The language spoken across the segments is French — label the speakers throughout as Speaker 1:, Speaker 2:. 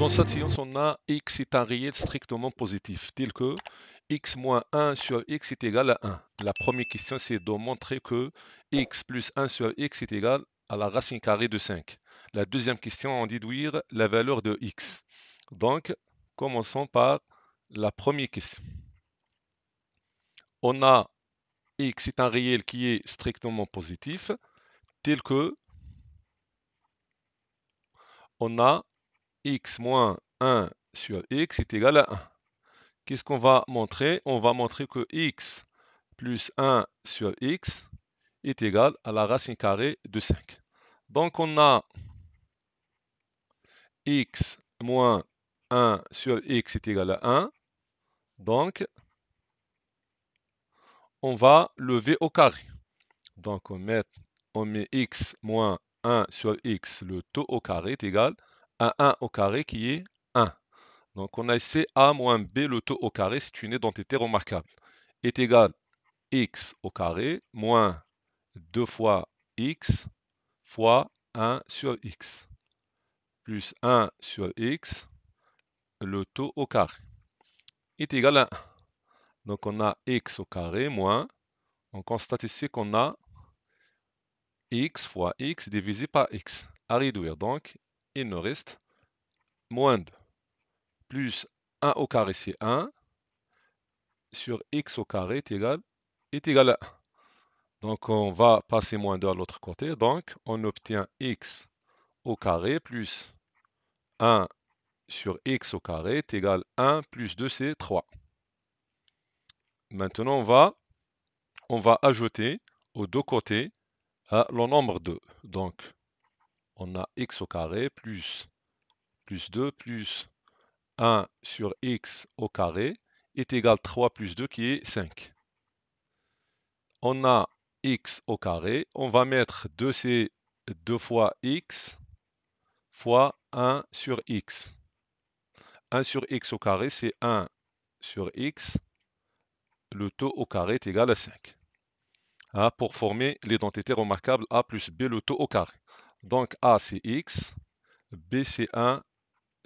Speaker 1: Dans cette séance, on a x est un réel strictement positif, tel que x moins 1 sur x est égal à 1. La première question, c'est de montrer que x plus 1 sur x est égal à la racine carrée de 5. La deuxième question, on déduire la valeur de x. Donc, commençons par la première question. On a x est un réel qui est strictement positif, tel que on a x moins 1 sur x est égal à 1. Qu'est-ce qu'on va montrer? On va montrer que x plus 1 sur x est égal à la racine carrée de 5. Donc on a x moins 1 sur x est égal à 1. Donc on va lever au carré. Donc on met x moins 1 sur x, le taux au carré est égal à 1 au carré qui est 1. Donc on a ici a moins b, le taux au carré, c'est une identité remarquable, est égal x au carré moins 2 fois x fois 1 sur x plus 1 sur x, le taux au carré, est égal à 1. Donc on a x au carré moins, on constate ici qu'on a x fois x divisé par x à réduire. Donc il nous reste moins 2 plus 1 au carré, c'est 1 sur x au carré est égal à 1. Donc on va passer moins 2 à l'autre côté. Donc on obtient x au carré plus 1 sur x au carré est égal à 1 plus 2, c'est 3. Maintenant, on va ajouter aux deux côtés le nombre 2. Donc, on a x au carré plus 2 plus 1 sur x au carré est égal à 3 plus 2 qui est 5. On a x au carré, on va mettre 2, c'est 2 fois x fois 1 sur x. 1 sur x au carré, c'est 1 sur x, le taux au carré est égal à 5. Pour former l'identité remarquable a plus b, le taux au carré. Donc a c'est x, b c'est 1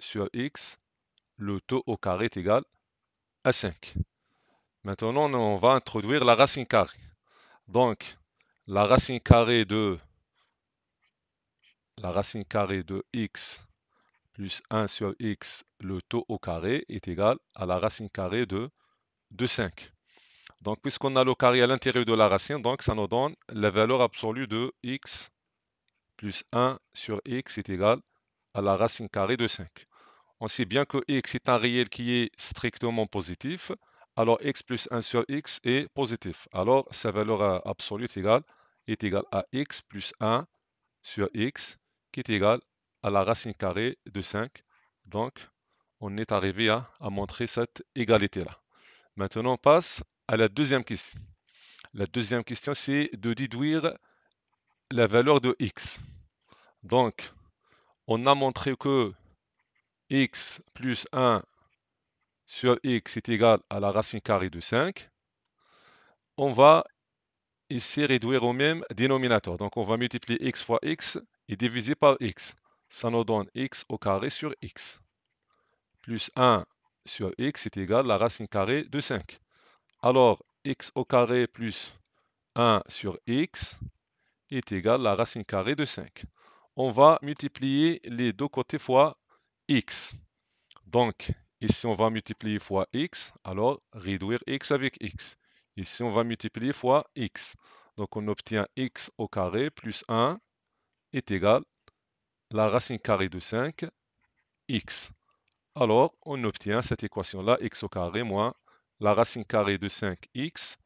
Speaker 1: sur x, le taux au carré est égal à 5. Maintenant on va introduire la racine carrée. Donc la racine carrée de x plus 1 sur x, le taux au carré est égal à la racine carrée de 5. Donc puisqu'on a le carré à l'intérieur de la racine, donc ça nous donne la valeur absolue de x plus 1 sur x est égal à la racine carrée de 5. On sait bien que x est un réel qui est strictement positif, alors x plus 1 sur x est positif. Alors sa valeur absolue est égale à x plus 1 sur x qui est égal à la racine carrée de 5. Donc on est arrivé à montrer cette égalité-là. Maintenant on passe à la deuxième question. La deuxième question c'est de déduire la valeur de x. Donc on a montré que x plus 1 sur x est égal à la racine carrée de 5. On va ici réduire au même dénominateur. Donc on va multiplier x fois x et diviser par x. Ça nous donne x au carré sur x. Plus 1 sur x est égal à la racine carrée de 5. Alors x au carré plus 1 sur x est égal à la racine carrée de 5. On va multiplier les deux côtés fois x. Donc, ici, on va multiplier fois x, alors réduire x avec x. Ici, on va multiplier fois x. Donc, on obtient x au carré plus 1 est égal à la racine carrée de 5, x. Alors, on obtient cette équation-là, x au carré moins la racine carrée de 5x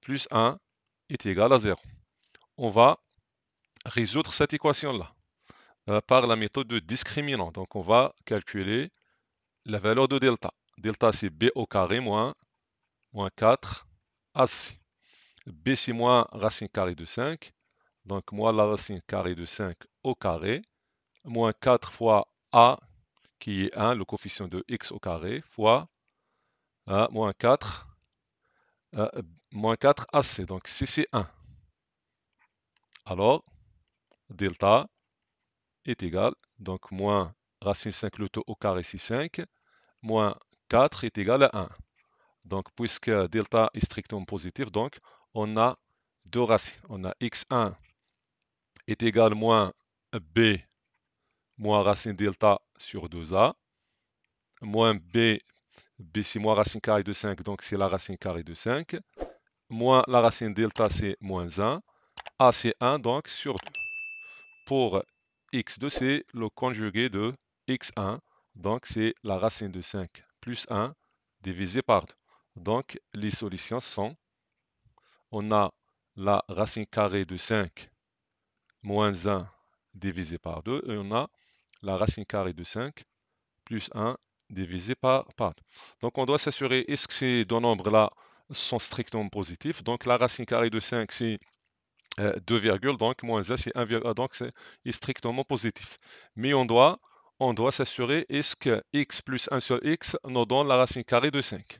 Speaker 1: plus 1 est égal à 0. On va résoudre cette équation-là par la méthode de discriminant. Donc, on va calculer la valeur de delta. Delta, c'est b au carré moins 4 AC. B, c'est moins racine carrée de 5. Donc, moins la racine carrée de 5 au carré, moins 4 fois A, qui est 1, le coefficient de x au carré, fois moins 4 AC. Donc, si c'est 1, alors delta est égal, donc moins racine 5, le taux au carré, c'est 5, moins 4 est égal à 1. Donc, puisque delta est strictement positif, donc on a deux racines. On a x1 est égal à moins b moins racine delta sur 2a, moins b c'est moins racine carrée de 5, donc c'est la racine carrée de 5, moins la racine delta, c'est moins 1, a c'est 1, donc sur 2. Pour x2, c'est le conjugué de x1, donc c'est la racine de 5 plus 1 divisé par 2. Donc les solutions sont, on a la racine carrée de 5 moins 1 divisé par 2, et on a la racine carrée de 5 plus 1 divisé par 2. Donc on doit s'assurer, est-ce que ces deux nombres-là sont strictement positifs? Donc la racine carrée de 5, c'est 2 virgules, donc moins 1, c'est 1 virgule, donc c'est strictement positif. Mais on doit s'assurer, est-ce que x plus 1 sur x nous donne la racine carrée de 5?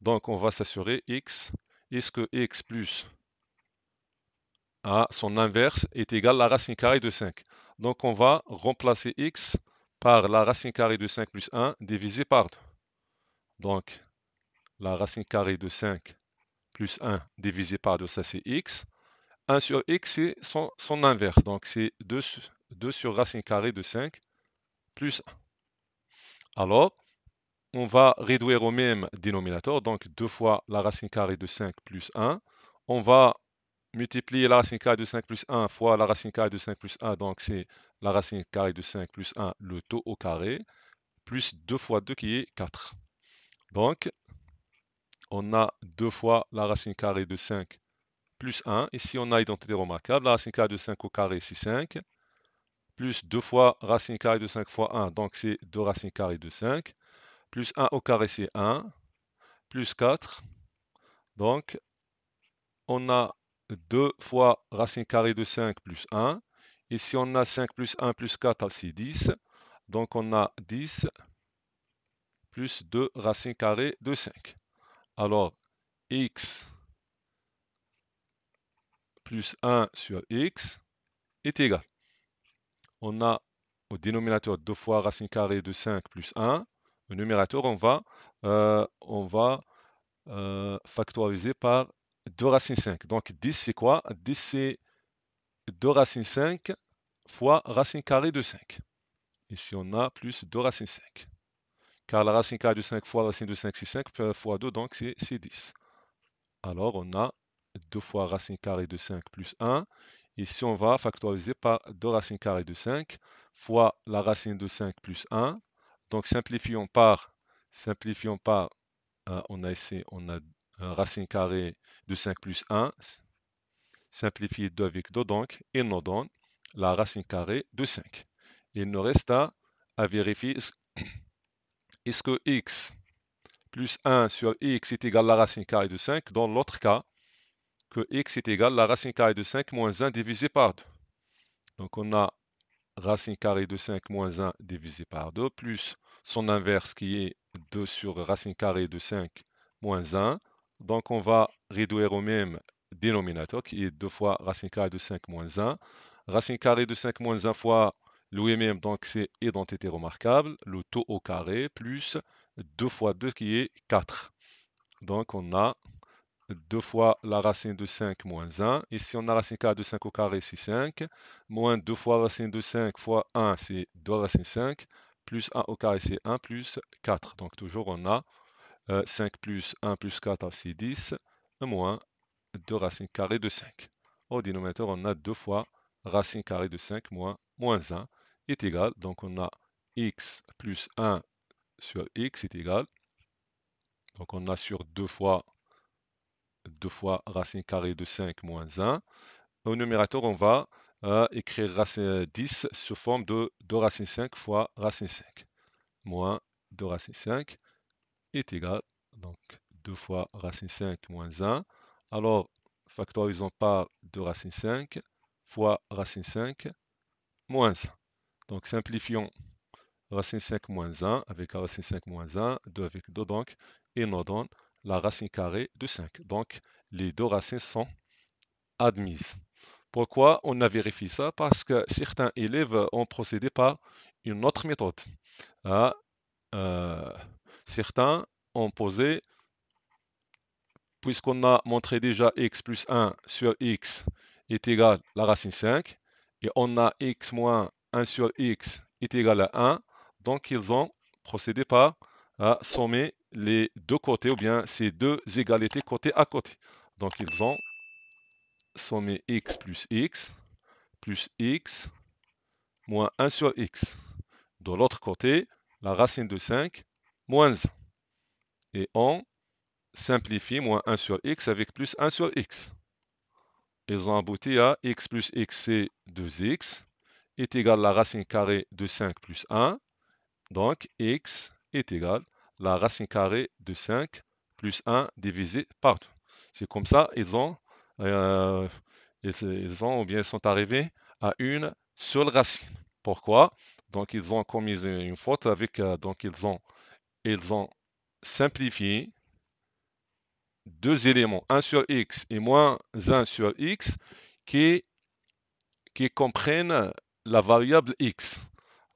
Speaker 1: Donc on va s'assurer, est-ce que x plus son inverse est égal à la racine carrée de 5? Donc on va remplacer x par la racine carrée de 5 plus 1 divisé par 2. Donc la racine carrée de 5 plus 1 divisé par 2, ça c'est x. 1 sur x, c'est son inverse. Donc, c'est 2 sur racine carrée de 5 plus 1. Alors, on va réduire au même dénominateur. Donc, 2 fois la racine carrée de 5 plus 1. On va multiplier la racine carrée de 5 plus 1 fois la racine carrée de 5 plus 1. Donc, c'est la racine carrée de 5 plus 1, le taux au carré, plus 2 fois 2 qui est 4. Donc, on a 2 fois la racine carrée de 5 plus 1. Ici, on a identité remarquable. La racine carrée de 5 au carré, c'est 5. Plus 2 fois racine carrée de 5 fois 1, donc c'est 2 racines carrées de 5. Plus 1 au carré, c'est 1. Plus 4. Donc, on a 2 fois racine carrée de 5 plus 1. Ici, on a 5 plus 1 plus 4, c'est 10. Donc, on a 10 plus 2 racine carrée de 5. Alors, x plus 1 sur x est égal. On a au dénominateur 2 fois racine carrée de 5 plus 1. Au numérateur, on va factoriser par 2 racines 5. Donc 10, c'est quoi? 10, c'est 2 racines 5 fois racine carrée de 5. Ici, on a plus 2 racines 5. Car la racine carrée de 5 fois racine de 5, c'est 5 fois 2, donc c'est 10. Alors, on a 2 fois racine carrée de 5 plus 1. Ici, on va factoriser par 2 racines carrées de 5 fois la racine de 5 plus 1. Donc, simplifions par on a ici, on a racine carrée de 5 plus 1. Simplifier 2 avec 2, donc, il nous donne la racine carrée de 5. Il nous reste à vérifier est-ce que x plus 1 sur x est égal à la racine carrée de 5. Dans l'autre cas, que x est égal à la racine carrée de 5 moins 1 divisé par 2. Donc on a racine carrée de 5 moins 1 divisé par 2, plus son inverse qui est 2 sur racine carrée de 5 moins 1. Donc on va réduire au même dénominateur qui est 2 fois racine carrée de 5 moins 1. Racine carrée de 5 moins 1 fois lui-même, donc c'est identité remarquable, le taux au carré, plus 2 fois 2 qui est 4. Donc on a 2 fois la racine de 5 moins 1. Ici, on a racine carrée de 5 au carré, c'est 5. Moins 2 fois racine de 5 fois 1, c'est 2 racine 5. Plus 1 au carré, c'est 1 plus 4. Donc, toujours, on a 5 plus 1 plus 4, c'est 10. Moins 2 racines carrées de 5. Au dénominateur, on a 2 fois racine carrée de 5 moins 1 est égal. Donc, on a x plus 1 sur x est égal. Donc, on a sur 2 fois racine carrée de 5 moins 1. Au numérateur, on va écrire racine 10 sous forme de 2 racine 5 fois racine 5. Moins 2 racine 5 est égal, donc 2 fois racine 5 moins 1. Alors, factorisons par 2 racine 5 fois racine 5 moins 1. Donc, simplifions racine 5 moins 1 avec racine 5 moins 1, 2 avec 2, donc, et nous donne la racine carrée de 5. Donc, les deux racines sont admises. Pourquoi on a vérifié ça? Parce que certains élèves ont procédé par une autre méthode. Ah, euh, certains ont posé, puisqu'on a montré déjà x plus 1 sur x est égal à la racine 5, et on a x moins 1 sur x est égal à 1, donc ils ont procédé par à sommer les deux côtés, ou bien ces deux égalités côté à côté. Donc ils ont sommé x plus x moins 1 sur x. De l'autre côté, la racine de 5 moins 1. Et on simplifie moins 1 sur x avec plus 1 sur x. Ils ont abouti à x plus x, c'est 2x, est égal à la racine carrée de 5 plus 1. Donc, x est égal à la racine carrée de 5 plus 1 divisé par 2. C'est comme ça, euh, ils ont ou bien sont arrivés à une seule racine. Pourquoi? Donc, ils ont commis une faute avec, donc ils ont simplifié deux éléments, 1 sur x et moins 1 sur x, qui, qui comprennent la variable x.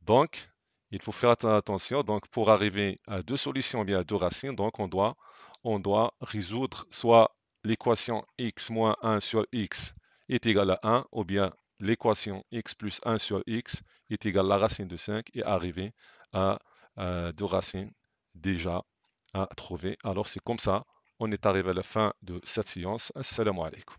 Speaker 1: Donc, il faut faire attention. Donc, pour arriver à deux solutions, bien à deux racines, donc on doit résoudre soit l'équation x moins 1 sur x est égal à 1, ou bien l'équation x plus 1 sur x est égal à la racine de 5, et arriver à deux racines déjà à trouver. Alors, c'est comme ça, on est arrivé à la fin de cette séance. Assalamu alaikum.